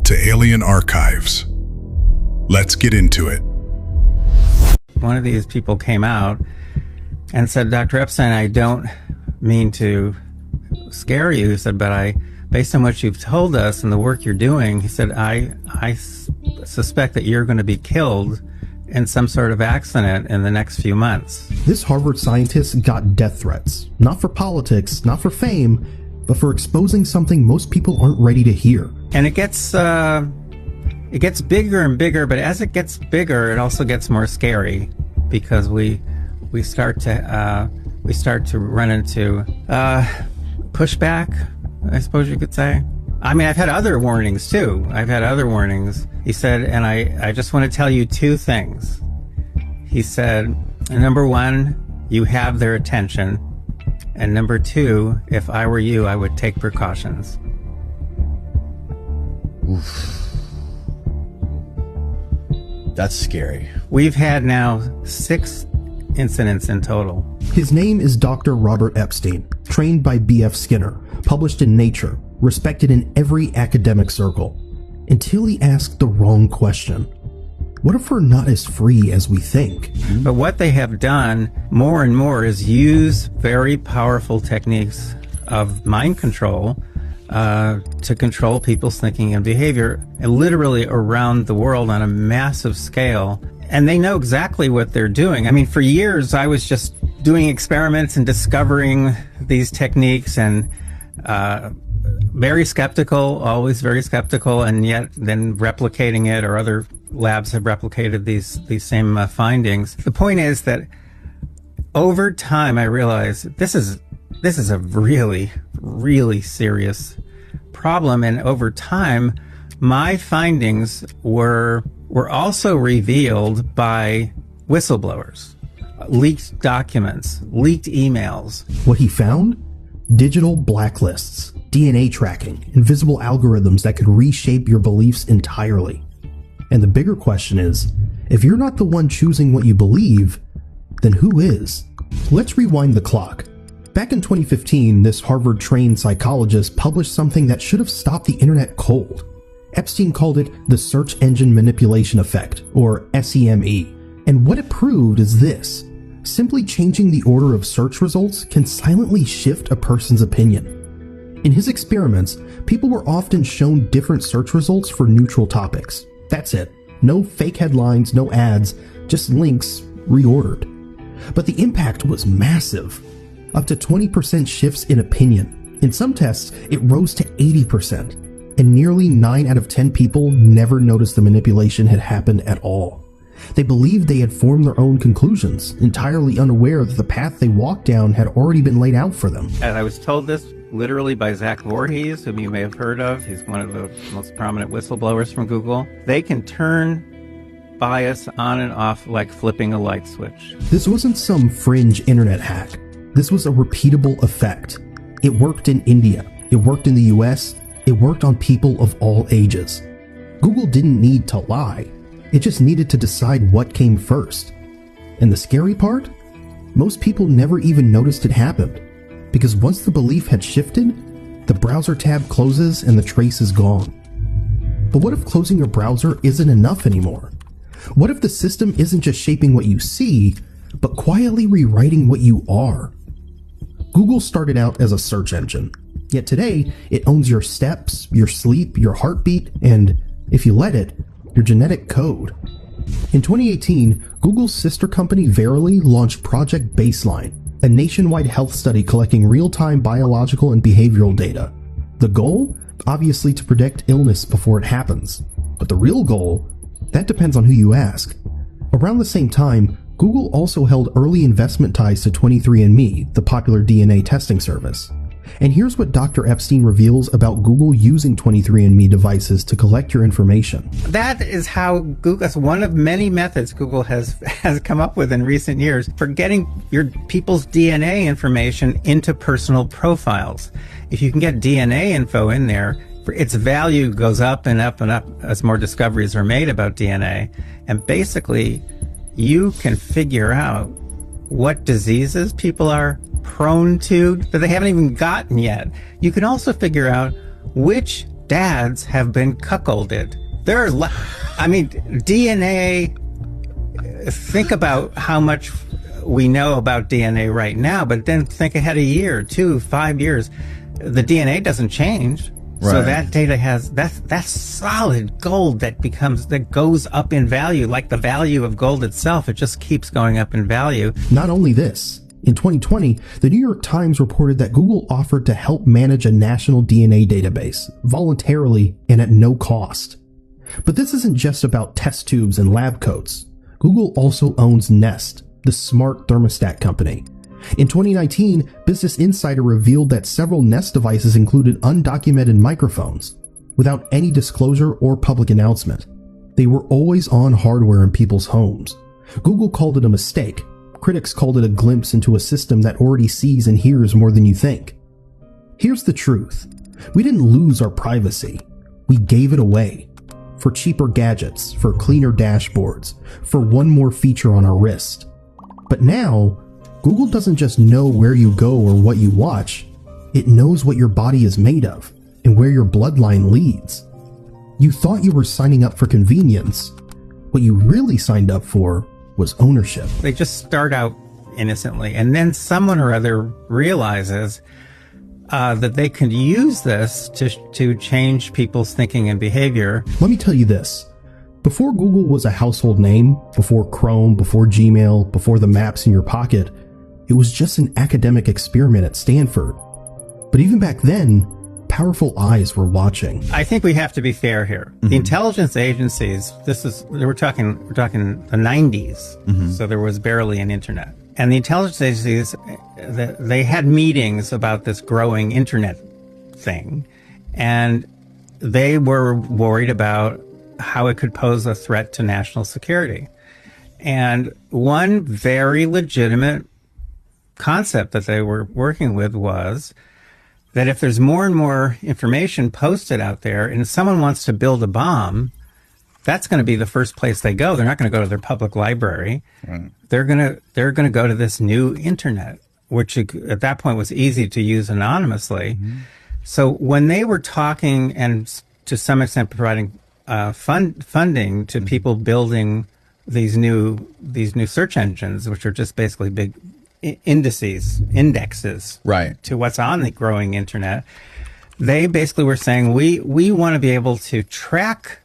to alien archives. Let's get into it. One of these people came out and said, Dr. Epstein, I don't mean to scare you. He said, but based on what you've told us and the work you're doing, he said, I suspect that you're going to be killed in some sort of accident in the next few months. This Harvard scientist got death threats, not for politics, not for fame, but for exposing something most people aren't ready to hear. And it gets bigger and bigger, but as it gets bigger, it also gets more scary because we start to run into pushback, I suppose you could say. I mean, I've had other warnings too. He said, and I just want to tell you two things. He said, number one, you have their attention. And number two, if I were you, I would take precautions. Oof. That's scary. We've had now 6 incidents in total. His name is Dr. Robert Epstein, trained by B.F. Skinner, published in Nature, respected in every academic circle, until he asked the wrong question. What if we're not as free as we think? But what they have done more and more is use very powerful techniques of mind control to control people's thinking and behavior, and literally around the world on a massive scale. And they know exactly what they're doing. I mean, for years, I was just doing experiments and discovering these techniques and very skeptical, always very skeptical, and yet then replicating it, or other labs have replicated these same findings. The point is that over time, I realized this is a really, really serious problem. And over time, my findings were also revealed by whistleblowers, leaked documents, leaked emails. What he found? Digital blacklists, DNA tracking, invisible algorithms that could reshape your beliefs entirely. And the bigger question is, if you're not the one choosing what you believe, then who is? Let's rewind the clock. Back in 2015, this Harvard-trained psychologist published something that should have stopped the internet cold. Epstein called it the Search Engine Manipulation Effect, or SEME. And what it proved is this: simply changing the order of search results can silently shift a person's opinion. In his experiments, people were often shown different search results for neutral topics. That's it. No fake headlines, no ads, just links reordered. But the impact was massive. Up to 20% shifts in opinion. In some tests, it rose to 80%. And nearly 9 out of 10 people never noticed the manipulation had happened at all. They believed they had formed their own conclusions, entirely unaware that the path they walked down had already been laid out for them. And I was told this literally by Zach Voorhees, whom you may have heard of. He's one of the most prominent whistleblowers from Google. They can turn bias on and off like flipping a light switch. This wasn't some fringe internet hack. This was a repeatable effect. It worked in India. It worked in the US. It worked on people of all ages. Google didn't need to lie. It just needed to decide what came first. And the scary part? Most people never even noticed it happened. Because once the belief had shifted, the browser tab closes and the trace is gone. But what if closing your browser isn't enough anymore? What if the system isn't just shaping what you see, but quietly rewriting what you are? Google started out as a search engine, yet today it owns your steps, your sleep, your heartbeat, and, if you let it, your genetic code. In 2018, Google's sister company Verily launched Project Baseline, a nationwide health study collecting real-time biological and behavioral data. The goal? Obviously to predict illness before it happens. But the real goal? That depends on who you ask. Around the same time, Google also held early investment ties to 23andMe, the popular DNA testing service. And here's what Dr. Epstein reveals about Google using 23andMe devices to collect your information. That is how Google, that's one of many methods Google has come up with in recent years for getting your people's DNA information into personal profiles. If you can get DNA info in there, its value goes up and up and up as more discoveries are made about DNA. And basically, you can figure out what diseases people are prone to that they haven't even gotten yet. You can also figure out which dads have been cuckolded. DNA, think about how much we know about DNA right now, but then think ahead a year, 2, 5 years. The DNA doesn't change. Right. So that data that's solid gold that goes up in value, like the value of gold itself. It just keeps going up in value. Not only this, in 2020, the New York Times reported that Google offered to help manage a national DNA database voluntarily and at no cost. But this isn't just about test tubes and lab coats. Google also owns Nest, the smart thermostat company. In 2019, Business Insider revealed that several Nest devices included undocumented microphones, without any disclosure or public announcement. They were always on hardware in people's homes. Google called it a mistake. Critics called it a glimpse into a system that already sees and hears more than you think. Here's the truth. We didn't lose our privacy. We gave it away. For cheaper gadgets, for cleaner dashboards, for one more feature on our wrist. But now, Google doesn't just know where you go or what you watch, it knows what your body is made of and where your bloodline leads. You thought you were signing up for convenience. What you really signed up for was ownership. They just start out innocently, and then someone or other realizes that they can use this to change people's thinking and behavior. Let me tell you this. Before Google was a household name, before Chrome, before Gmail, before the maps in your pocket, it was just an academic experiment at Stanford. But even back then, powerful eyes were watching. I think we have to be fair here. Mm-hmm. The intelligence agencies, we're talking the 90s, mm-hmm. So there was barely an internet. And the intelligence agencies, they had meetings about this growing internet thing, and they were worried about how it could pose a threat to national security. And one very legitimate concept that they were working with was that if there's more and more information posted out there, and if someone wants to build a bomb, that's going to be the first place they go. They're not going to go to their public library. Right. They're going to go to this new internet, which at that point was easy to use anonymously. Mm-hmm. So when they were talking and to some extent providing funding to mm-hmm. people building these new search engines, which are just basically big indexes right. to what's on the growing internet, they basically were saying we want to be able to track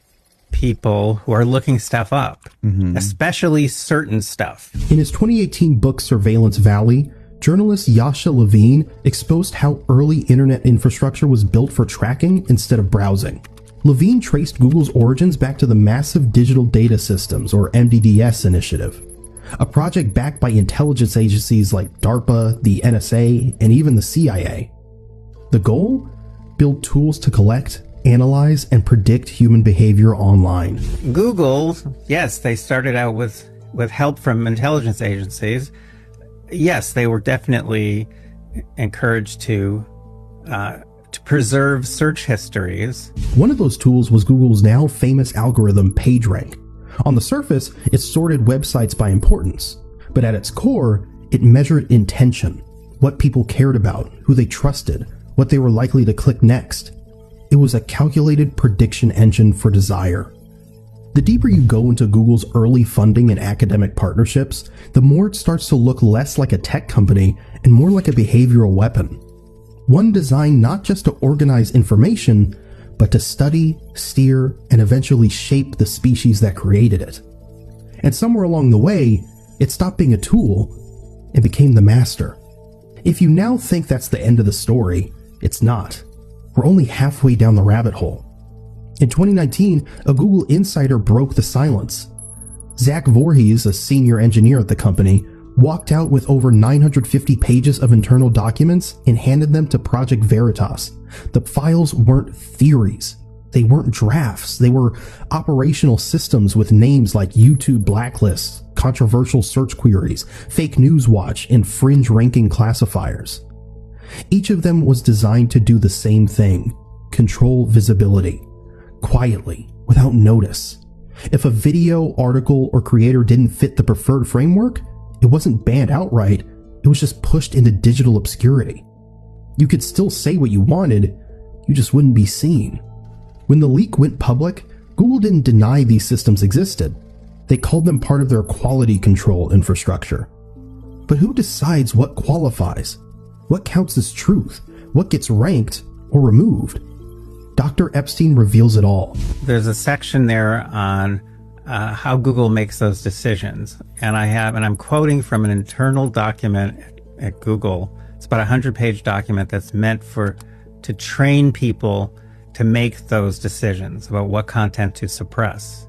people who are looking stuff up, mm-hmm. especially certain stuff. In his 2018 book Surveillance Valley, journalist Yasha Levine exposed how early internet infrastructure was built for tracking instead of browsing. Levine traced Google's origins back to the Massive Digital Data Systems, or MDDS initiative, a project backed by intelligence agencies like DARPA, the NSA, and even the CIA. The goal? Build tools to collect, analyze, and predict human behavior online. Google, yes, they started out with help from intelligence agencies. Yes, they were definitely encouraged to preserve search histories. One of those tools was Google's now famous algorithm PageRank. On the surface, it sorted websites by importance, but at its core, it measured intention, what people cared about, who they trusted, what they were likely to click next. It was a calculated prediction engine for desire. The deeper you go into Google's early funding and academic partnerships, the more it starts to look less like a tech company and more like a behavioral weapon. One designed not just to organize information, but to study, steer, and eventually shape the species that created it. And somewhere along the way, it stopped being a tool and became the master. If you now think that's the end of the story, it's not. We're only halfway down the rabbit hole. In 2019, a Google insider broke the silence. Zach Voorhees, a senior engineer at the company, walked out with over 950 pages of internal documents and handed them to Project Veritas. The files weren't theories. They weren't drafts. They were operational systems with names like YouTube blacklists, controversial search queries, fake news watch, and fringe ranking classifiers. Each of them was designed to do the same thing: control visibility, quietly, without notice. If a video, article, or creator didn't fit the preferred framework, it wasn't banned outright, it was just pushed into digital obscurity. You could still say what you wanted, you just wouldn't be seen. When the leak went public, Google didn't deny these systems existed. They called them part of their quality control infrastructure. But who decides what qualifies? What counts as truth? What gets ranked or removed? Dr. Epstein reveals it all. There's a section there on how Google makes those decisions. And I'm quoting from an internal document at Google. It's about a 100-page document that's meant to train people to make those decisions about what content to suppress.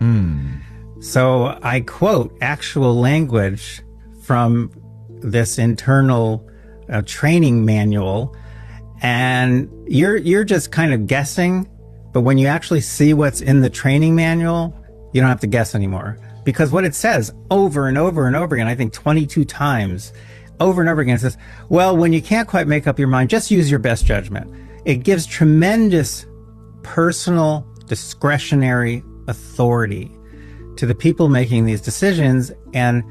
So I quote actual language from this internal training manual, and you're just kind of guessing, but when you actually see what's in the training manual, you don't have to guess anymore. Because what it says over and over and over again, I think 22 times, over and over again, it says, well, when you can't quite make up your mind, just use your best judgment. It gives tremendous personal discretionary authority to the people making these decisions, and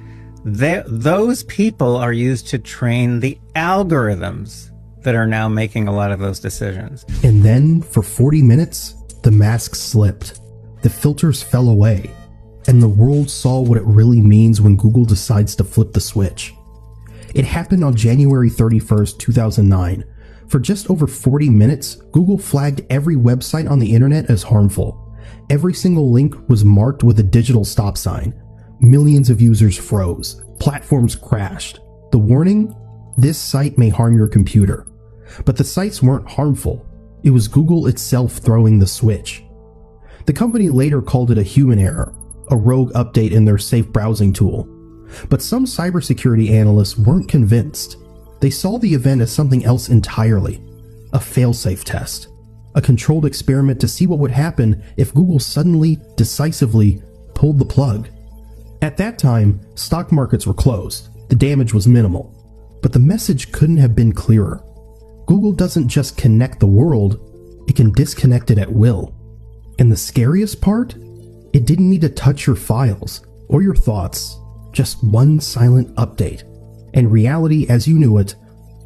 those people are used to train the algorithms that are now making a lot of those decisions. And then, for 40 minutes, the mask slipped. The filters fell away, and the world saw what it really means when Google decides to flip the switch. It happened on January 31st, 2009. For just over 40 minutes, Google flagged every website on the internet as harmful. Every single link was marked with a digital stop sign. Millions of users froze. Platforms crashed. The warning? This site may harm your computer. But the sites weren't harmful. It was Google itself throwing the switch. The company later called it a human error, a rogue update in their safe browsing tool. But some cybersecurity analysts weren't convinced. They saw the event as something else entirely. A failsafe test. A controlled experiment to see what would happen if Google suddenly, decisively, pulled the plug. At that time, stock markets were closed. The damage was minimal. But the message couldn't have been clearer. Google doesn't just connect the world, it can disconnect it at will. And the scariest part? It didn't need to touch your files or your thoughts. Just one silent update. And reality as you knew it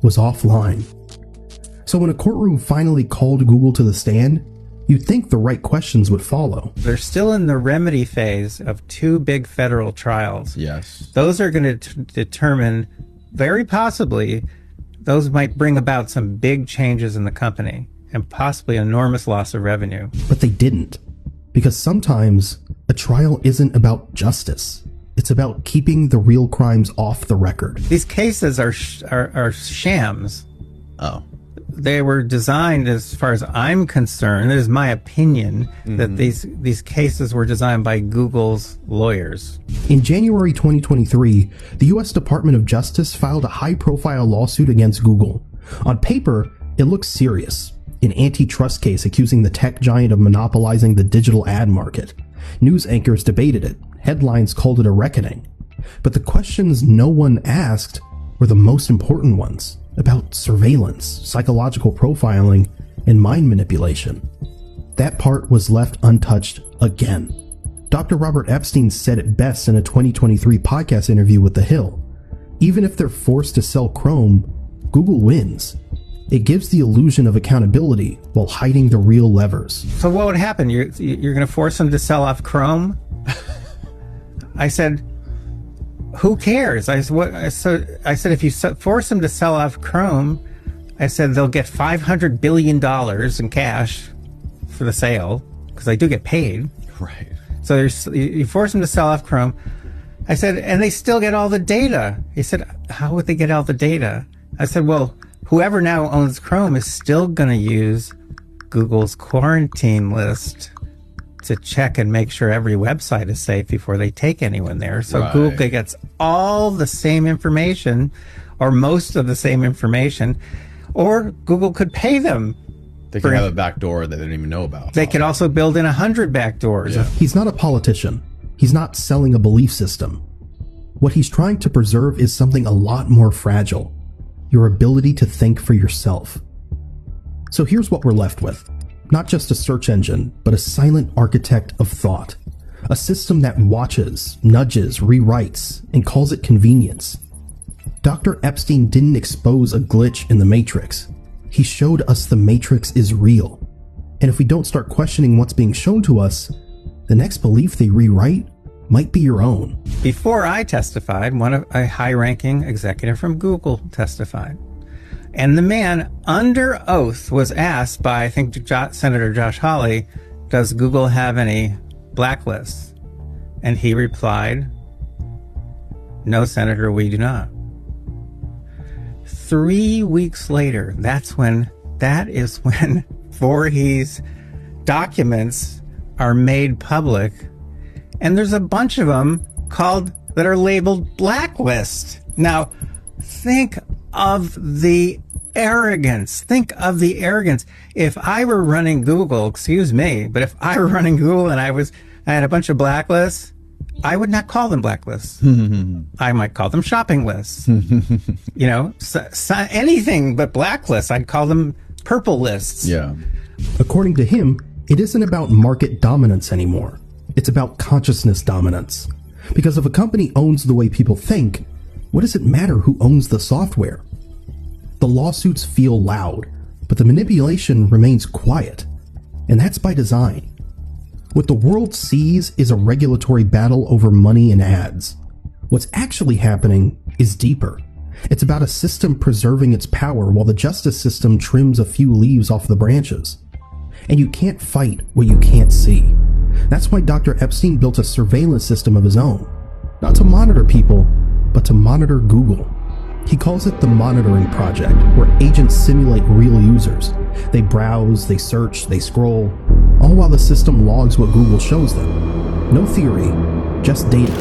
was offline. So when a courtroom finally called Google to the stand, you'd think the right questions would follow. They're still in the remedy phase of 2 big federal trials. Yes. Those are going to determine, very possibly, those might bring about some big changes in the company and possibly enormous loss of revenue. But they didn't. Because sometimes a trial isn't about justice. It's about keeping the real crimes off the record. These cases are shams. Oh. They were designed, as far as I'm concerned, it is my opinion, that these cases were designed by Google's lawyers. In January 2023, the U.S. Department of Justice filed a high-profile lawsuit against Google. On paper, it looks serious. An antitrust case accusing the tech giant of monopolizing the digital ad market. News anchors debated it. Headlines called it a reckoning. But the questions no one asked were the most important ones, about surveillance, psychological profiling, and mind manipulation. That part was left untouched again. Dr. Robert Epstein said it best in a 2023 podcast interview with The Hill. Even if they're forced to sell Chrome, Google wins. It gives the illusion of accountability while hiding the real levers. So what would happen? You're going to force them to sell off Chrome? I said, who cares? I said, if you force them to sell off Chrome, I said they'll get $500 billion in cash for the sale, because they do get paid. Right. So you force them to sell off Chrome. I said, and they still get all the data. He said, how would they get all the data? I said, well, whoever now owns Chrome is still going to use Google's quarantine list to check and make sure every website is safe before they take anyone there. So Right. Google gets all the same information, or most of the same information, or Google could pay them. They could have a back door that they didn't even know about. They could also build in 100 back doors. Yeah. He's not a politician. He's not selling a belief system. What he's trying to preserve is something a lot more fragile. Your ability to think for yourself. So here's what we're left with. Not just a search engine, but a silent architect of thought. A system that watches, nudges, rewrites, and calls it convenience. Dr. Epstein didn't expose a glitch in the Matrix. He showed us the Matrix is real. And if we don't start questioning what's being shown to us, the next belief they rewrite might be your own. Before I testified, a high-ranking executive from Google testified. And the man, under oath, was asked by, I think, Senator Josh Hawley, does Google have any blacklists? And he replied, no, Senator, we do not. 3 weeks later, that is when Voorhees' documents are made public, and there's a bunch of them that are labeled blacklist. Now, think of the arrogance. Think of the arrogance. If I were running Google, excuse me, but if I were running Google and I had a bunch of blacklists, I would not call them blacklists. I might call them shopping lists. Anything but blacklists. I'd call them purple lists. Yeah. According to him, it isn't about market dominance anymore. It's about consciousness dominance. Because if a company owns the way people think, what does it matter who owns the software? The lawsuits feel loud, but the manipulation remains quiet. And that's by design. What the world sees is a regulatory battle over money and ads. What's actually happening is deeper. It's about a system preserving its power while the justice system trims a few leaves off the branches. And you can't fight what you can't see. That's why Dr. Epstein built a surveillance system of his own. Not to monitor people, but to monitor Google. He calls it the Monitoring Project, where agents simulate real users. They browse, they search, they scroll, all while the system logs what Google shows them. No theory, just data.